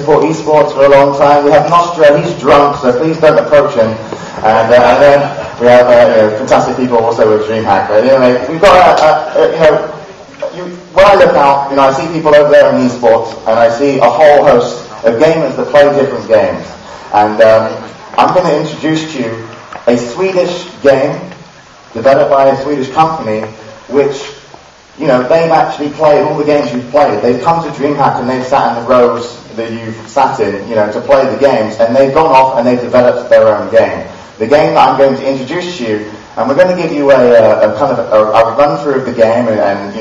support esports for a long time. We have Nostra, he's drunk, so please don't approach him. And then we have fantastic people also with DreamHack. But anyway, we've got when I look out, I see people over there in esports, and I see a whole host of gamers that play different games. And I'm going to introduce to you a Swedish game developed by a Swedish company, which they've actually played all the games you've played. They've come to DreamHack and they've sat in the rows that you've sat in, to play the games, and they've gone off and they've developed their own game. The game that I'm going to introduce to you, and we're going to give you a kind of a run through of the game, and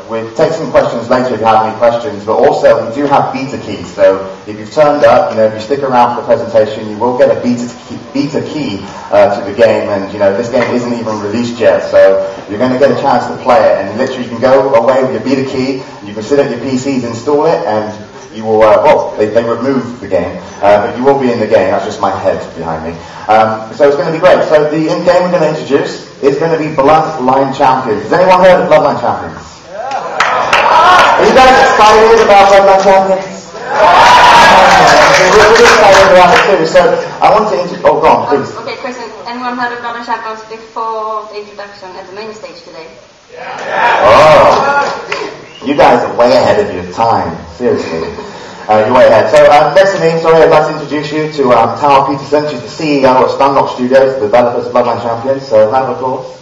we'll take some questions later if you have any questions, but also we do have beta keys, so if you've turned up, if you stick around for the presentation, you will get a beta key to the game, and this game isn't even released yet, so you're going to get a chance to play it, and literally you can go away with your beta key, you can sit at your PCs, install it, and you will, they remove the game, but you will be in the game. That's just my head behind me. So it's going to be great. So the game we're going to introduce is going to be Bloodline Champions. Has anyone heard of Bloodline Champions? Yeah. Are you guys excited about Bloodline Champions? Yeah. We're really excited about it too. So I want to introduce... Oh, go on, please. Okay, question. Anyone heard of Bloodline Champions before the introduction at the main stage today? Yeah. Oh. You guys are way ahead of your time, seriously. You're way ahead. So next to me, I'd like to introduce you to Tara Peterson. She's the CEO of Stunlock Studios, the developers of Bloodline Champions. So round of applause.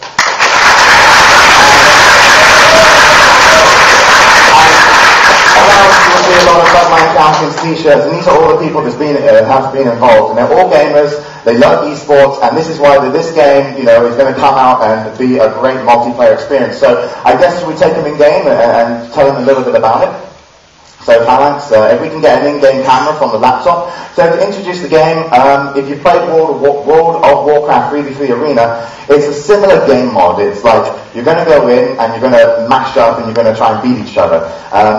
You'll see a lot of Bloodline Champions t-shirts, and these are all the people that have been involved. And they're all gamers, they love esports, and this is why this game, is going to come out and be a great multiplayer experience. So I guess we take them in game and tell them a little bit about it. So Phalanx, if we can get an in-game camera from the laptop. So to introduce the game, if you've played World of Warcraft 3v3 Arena, it's a similar game mod. It's like you're going to go in and you're going to mash up and you're going to try and beat each other.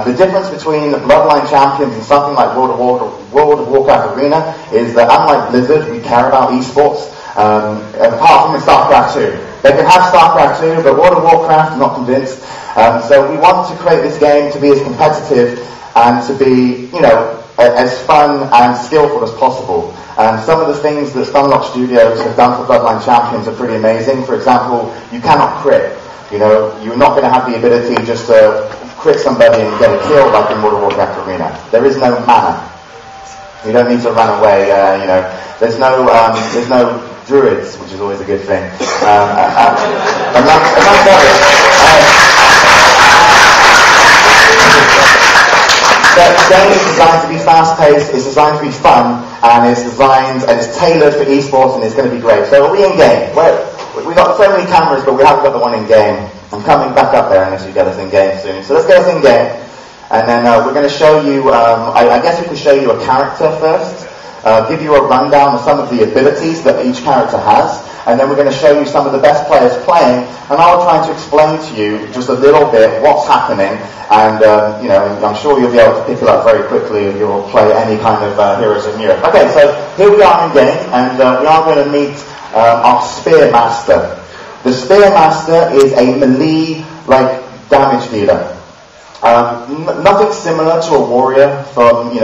The difference between Bloodline Champions and something like World of Warcraft Arena is that unlike Blizzard, we care about esports, apart from in StarCraft 2. They can have StarCraft 2, but World of Warcraft, not convinced. So we want to create this game to be as competitive and to be, as fun and skillful as possible. And some of the things that Stunlock Studios have done for Bloodline Champions are pretty amazing. For example, you cannot crit. You're not going to have the ability just to crit somebody and get a kill like in World of Warcraft Arena. There is no mana. You don't need to run away. There's no druids, which is always a good thing. The game is designed to be fast-paced, it's designed to be fun, and it's tailored for esports, and it's going to be great. So are we in game? We've got so many cameras, but we haven't got the one in game. I'm coming back up there unless you get us in game soon. So let's get us in game, and then we're going to show you, I guess we can show you a character first, give you a rundown of some of the abilities that each character has, and then we're going to show you some of the best players playing, and I'll try to explain to you just a little bit what's happening, and I'm sure you'll be able to pick it up very quickly if you'll play any kind of Heroes of Europe. Okay, so here we are in game, and we are going to meet our Spear Master. The Spear Master is a melee, damage dealer. Nothing similar to a warrior,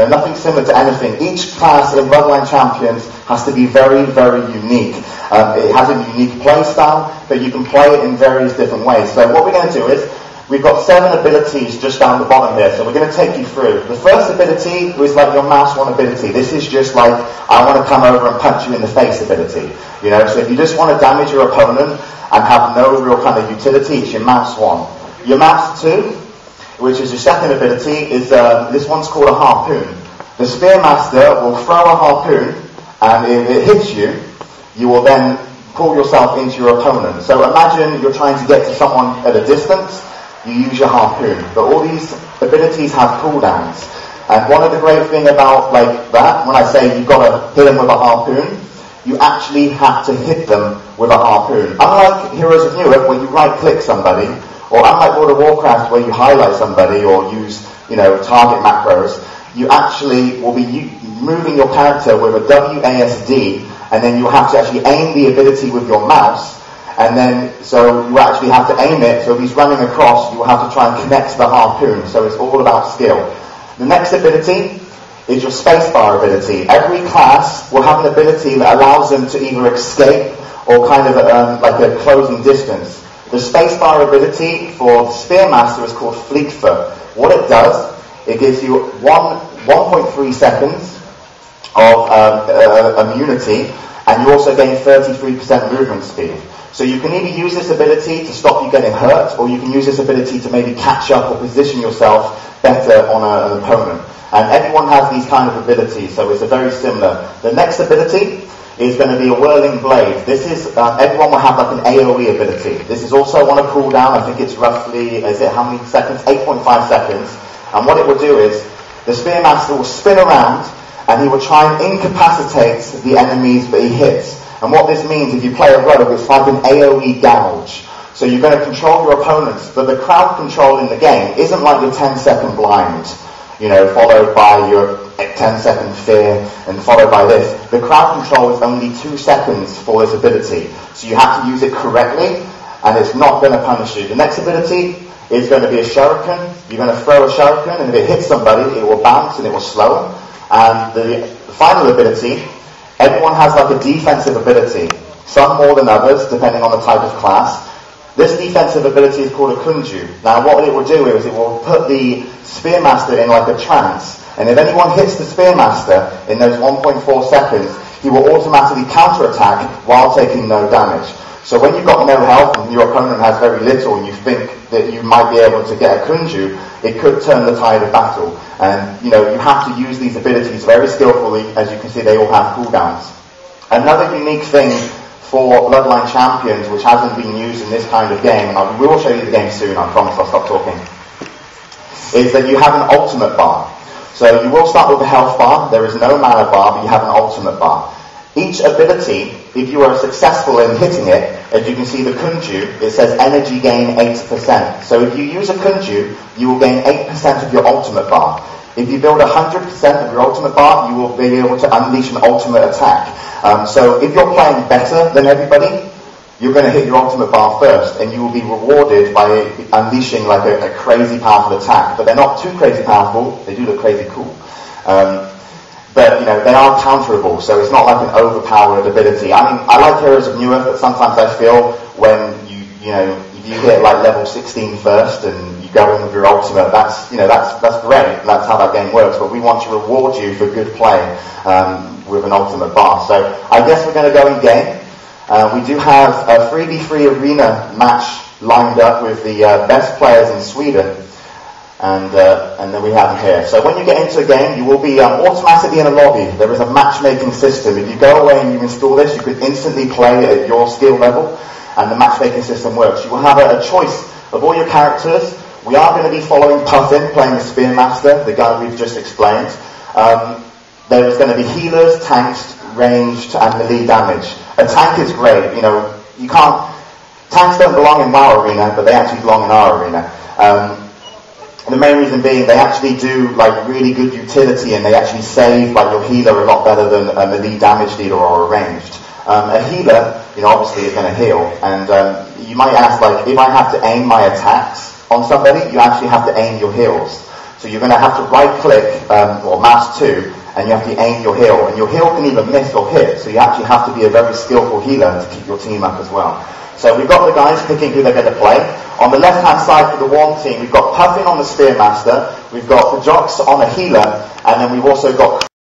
nothing similar to anything. Each class in Bloodline Champions has to be very, very unique. It has a unique play style, but you can play it in various different ways. So what we're going to do is, we've got 7 abilities just down the bottom here, so we're going to take you through. The first ability is like your mouse 1 ability. This is just like, I want to come over and punch you in the face ability. So if you just want to damage your opponent and have no real kind of utility, it's your mouse 1. Your mouse 2, which is your second ability, is this one's called a harpoon. The Spear Master will throw a harpoon, and if it hits you, you will then pull yourself into your opponent. So imagine you're trying to get to someone at a distance, you use your harpoon. But all these abilities have cooldowns. And one of the great things about that, when I say you've got to hit them with a harpoon, you actually have to hit them with a harpoon. Unlike Heroes of Europe, where you right-click somebody, or unlike World of Warcraft, where you highlight somebody or use, target macros, you actually will be moving your character with a WASD, and then you have to actually aim the ability with your mouse, and then, so you actually have to aim it, so if he's running across, you will have to try and connect the harpoon, so it's all about skill. The next ability is your spacebar ability. Every class will have an ability that allows them to either escape or kind of like a closing distance. The spacebar ability for the Spearmaster is called Fleet Foot. What it does, it gives you 1.3 seconds of immunity, and you also gain 33% movement speed. So you can either use this ability to stop you getting hurt, or you can use this ability to maybe catch up or position yourself better on an opponent. And everyone has these kind of abilities, so it's a very similar. The next ability is going to be a Whirling Blade. This is, everyone will have like an AoE ability. This is also on a cooldown. I think it's roughly, is it how many seconds? 8.5 seconds. And what it will do is, the Spearmaster will spin around, and he will try and incapacitate the enemies that he hits. And what this means, if you play a rogue, it's like an AoE gouge. So you're going to control your opponents, but the crowd control in the game isn't like your 10-second blind, followed by your 10-second fear, and followed by this. The crowd control is only 2 seconds for this ability. So you have to use it correctly, and it's not going to punish you. The next ability is going to be a shuriken. You're going to throw a shuriken, and if it hits somebody, it will bounce and it will slow them. And the final ability, everyone has like a defensive ability, some more than others, depending on the type of class. This defensive ability is called a kunju. Now what it will do is it will put the Spearmaster in like a trance, and if anyone hits the Spearmaster in those 1.4 seconds, he will automatically counterattack while taking no damage. So when you've got no health and your opponent has very little and you think that you might be able to get a kunju, it could turn the tide of battle. And you have to use these abilities very skillfully. As you can see, they all have cooldowns. Another unique thing for Bloodline champions, which hasn't been used in this kind of game, and we will show you the game soon, I promise, I'll stop talking, is that you have an ultimate bar. So you will start with the health bar, there is no mana bar, but you have an ultimate bar. Each ability, if you are successful in hitting it, as you can see the kunju, it says energy gain 8%. So if you use a kunju, you will gain 8% of your ultimate bar. If you build 100% of your ultimate bar, you will be able to unleash an ultimate attack. So if you're playing better than everybody, you're going to hit your ultimate bar first, and you will be rewarded by unleashing like a crazy powerful attack. But they're not too crazy powerful, they do look crazy cool. But they are counterable, so it's not like an overpowered ability. I mean, I like Heroes of Newerth, but sometimes I feel when if you hit like level 16 first and you go in with your ultimate, that's great. That's how that game works. But we want to reward you for good play with an ultimate bar. So I guess we're going to go in game. We do have a 3v3 arena match lined up with the best players in Sweden. And then we have them here. So when you get into a game, you will be automatically in a lobby. There is a matchmaking system. If you go away and you install this, you could instantly play at your skill level, and the matchmaking system works. You will have a choice of all your characters. We are going to be following Puffin, playing the Spearmaster, the guy we've just explained. There's going to be healers, tanks, ranged, and melee damage. A tank is great. Tanks don't belong in WoW Arena, but they actually belong in our arena. And the main reason being, they actually do like really good utility, and they actually save like your healer a lot better than a melee damage dealer or a ranged. A healer, obviously is going to heal, and you might ask, like, if I have to aim my attacks on somebody, you actually have to aim your heals. So you're going to have to right-click or mouse 2, and you have to aim your heal, and your heal can either miss or hit. So you actually have to be a very skillful healer to keep your team up as well. So we've got the guys picking who they're going to play. On the left-hand side for the Warm team, we've got Puffin on the Spearmaster, we've got the Jocks on a healer, and then we've also got